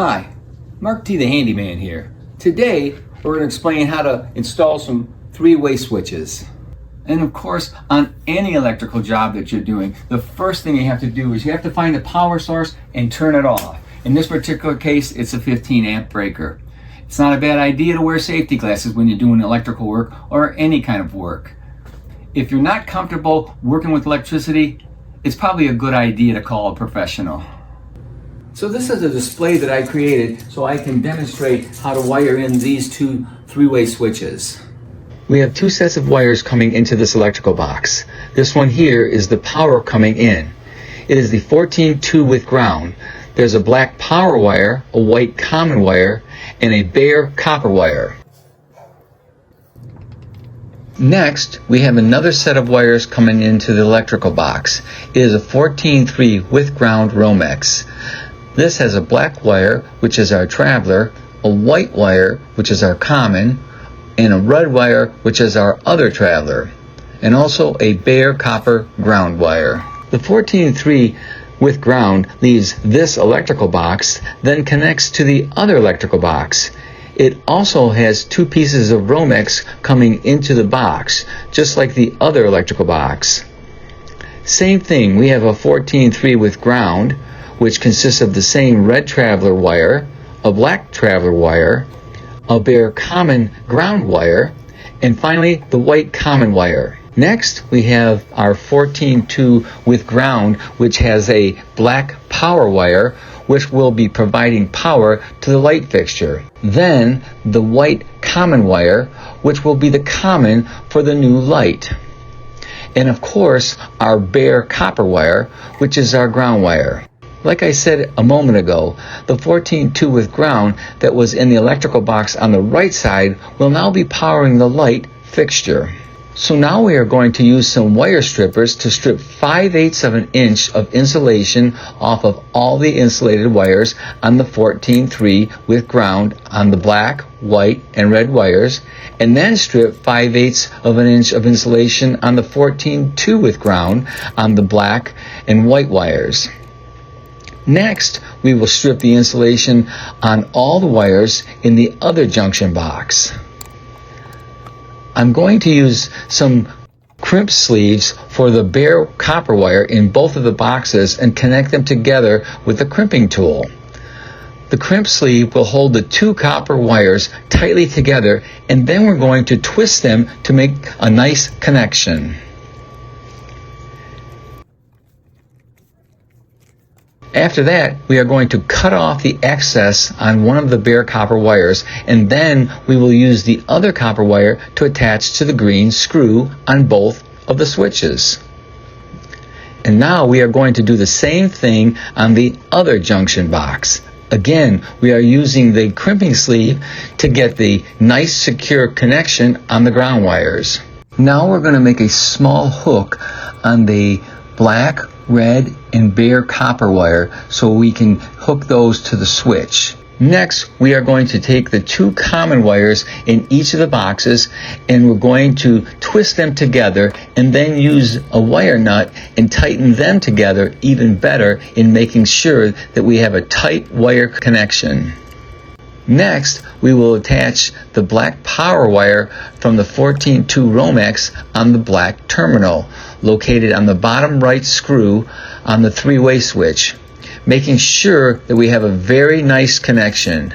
Hi, Mark T the Handyman here. Today we're going to explain how to install some three-way switches. And of course, on any electrical job that you're doing, the first thing you have to do is you have to find the power source and turn it off. In this particular case, it's a 15 amp breaker. It's not a bad idea to wear safety glasses when you're doing electrical work or any kind of work. If you're not comfortable working with electricity, it's probably a good idea to call a professional. So this is a display that I created so I can demonstrate how to wire in these two three-way switches. We have two sets of wires coming into this electrical box. This one here is the power coming in. It is the 14-2 with ground. There's a black power wire, a white common wire, and a bare copper wire. Next, we have another set of wires coming into the electrical box. It is a 14-3 with ground Romex. This has a black wire, which is our traveler, a white wire, which is our common, and a red wire, which is our other traveler, and also a bare copper ground wire. The 14-3 with ground leaves this electrical box, then connects to the other electrical box. It also has two pieces of Romex coming into the box, just like the other electrical box. Same thing, we have a 14-3 with ground, which consists of the same red traveler wire, a black traveler wire, a bare common ground wire, and finally the white common wire. Next, we have our 14-2 with ground, which has a black power wire, which will be providing power to the light fixture. Then, the white common wire, which will be the common for the new light. And of course, our bare copper wire, which is our ground wire. Like I said a moment ago, the 14-2 with ground that was in the electrical box on the right side will now be powering the light fixture. So now we are going to use some wire strippers to strip 5/8 of an inch of insulation off of all the insulated wires on the 14-3 with ground on the black, white, and red wires, and then strip 5/8 of an inch of insulation on the 14-2 with ground on the black and white wires. Next, we will strip the insulation on all the wires in the other junction box. I'm going to use some crimp sleeves for the bare copper wire in both of the boxes and connect them together with the crimping tool. The crimp sleeve will hold the two copper wires tightly together, and then we're going to twist them to make a nice connection. After that, we are going to cut off the excess on one of the bare copper wires, and then we will use the other copper wire to attach to the green screw on both of the switches. And now we are going to do the same thing on the other junction box. Again, we are using the crimping sleeve to get the nice secure connection on the ground wires. Now we're going to make a small hook on the black, red, and bare copper wire so we can hook those to the switch. Next, we are going to take the two common wires in each of the boxes and we're going to twist them together and then use a wire nut and tighten them together even better in making sure that we have a tight wire connection. Next, we will attach the black power wire from the 14-2 Romex on the black terminal, located on the bottom right screw on the three-way switch, making sure that we have a very nice connection.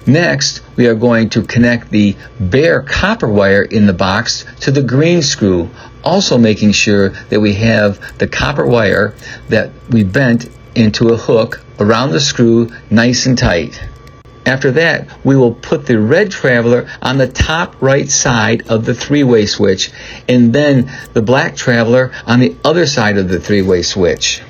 Next, we are going to connect the bare copper wire in the box to the green screw, also making sure that we have the copper wire that we bent into a hook around the screw nice and tight. After that, we will put the red traveler on the top right side of the three-way switch, and then the black traveler on the other side of the three-way switch.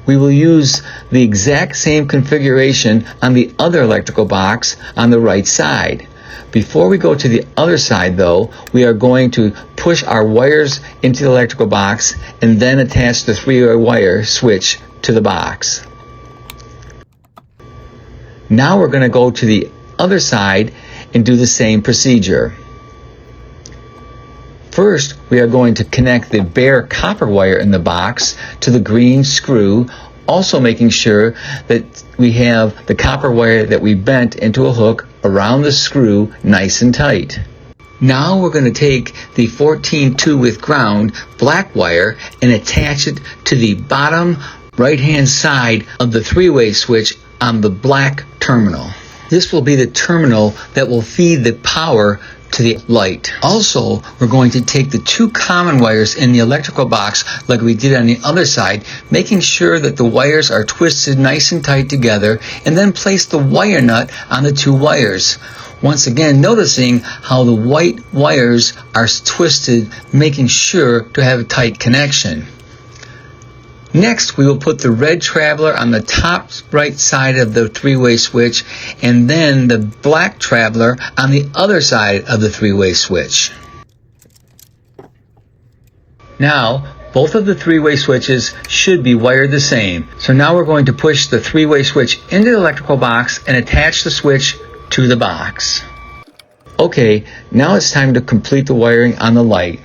We will use the exact same configuration on the other electrical box on the right side. Before we go to the other side though, we are going to push our wires into the electrical box and then attach the three-way wire switch to the box. Now we're going to go to the other side and do the same procedure. First, we are going to connect the bare copper wire in the box to the green screw, Also making sure that we have the copper wire that we bent into a hook around the screw nice and tight. Now we're going to take the 14-2 with ground black wire and attach it to the bottom right-hand side of the three-way switch on the black terminal. This will be the terminal that will feed the power to the light. Also, we're going to take the two common wires in the electrical box like we did on the other side, making sure that the wires are twisted nice and tight together, and then place the wire nut on the two wires. Once again, noticing how the white wires are twisted, making sure to have a tight connection. Next, we will put the red traveler on the top right side of the three-way switch, and then the black traveler on the other side of the three-way switch. Now, both of the three-way switches should be wired the same. So now we're going to push the three-way switch into the electrical box and attach the switch to the box. Okay, now it's time to complete the wiring on the light.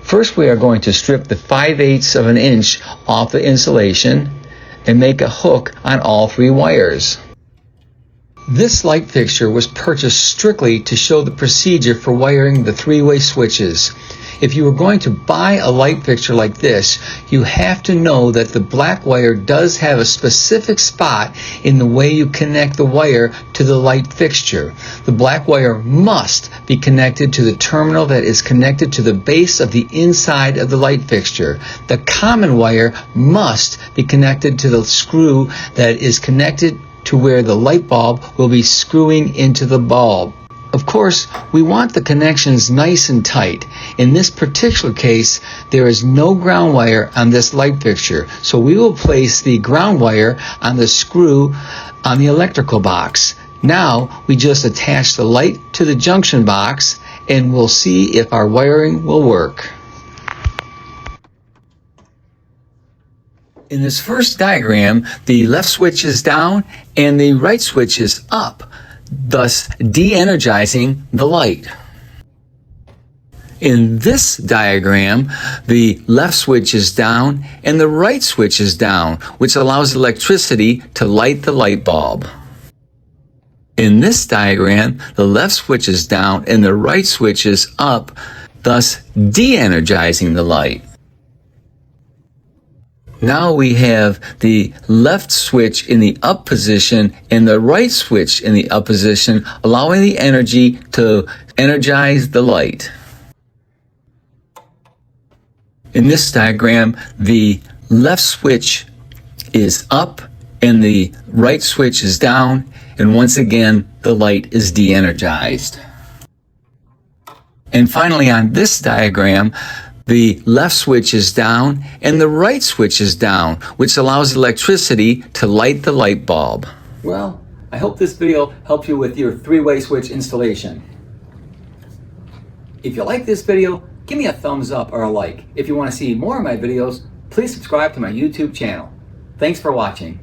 First, we are going to strip the 5/8 of an inch off the insulation and make a hook on all three wires. This light fixture was purchased strictly to show the procedure for wiring the three-way switches. If you are going to buy a light fixture like this, you have to know that the black wire does have a specific spot in the way you connect the wire to the light fixture. The black wire must be connected to the terminal that is connected to the base of the inside of the light fixture. The common wire must be connected to the screw that is connected to where the light bulb will be screwing into the bulb. Of course, we want the connections nice and tight. In this particular case, there is no ground wire on this light fixture, so we will place the ground wire on the screw on the electrical box. Now, we just attach the light to the junction box, and we'll see if our wiring will work. In this first diagram, the left switch is down and the right switch is up, thus de-energizing the light. In this diagram, the left switch is down and the right switch is down, which allows electricity to light the light bulb. In this diagram, the left switch is down and the right switch is up, thus de-energizing the light. Now we have the left switch in the up position and the right switch in the up position, allowing the energy to energize the light. In this diagram, the left switch is up and the right switch is down, and once again, the light is de-energized. And finally, on this diagram, the left switch is down and the right switch is down, which allows electricity to light the light bulb. Well, I hope this video helped you with your three-way switch installation. If you like this video, give me a thumbs up or a like. If you want to see more of my videos, please subscribe to my YouTube channel. Thanks for watching.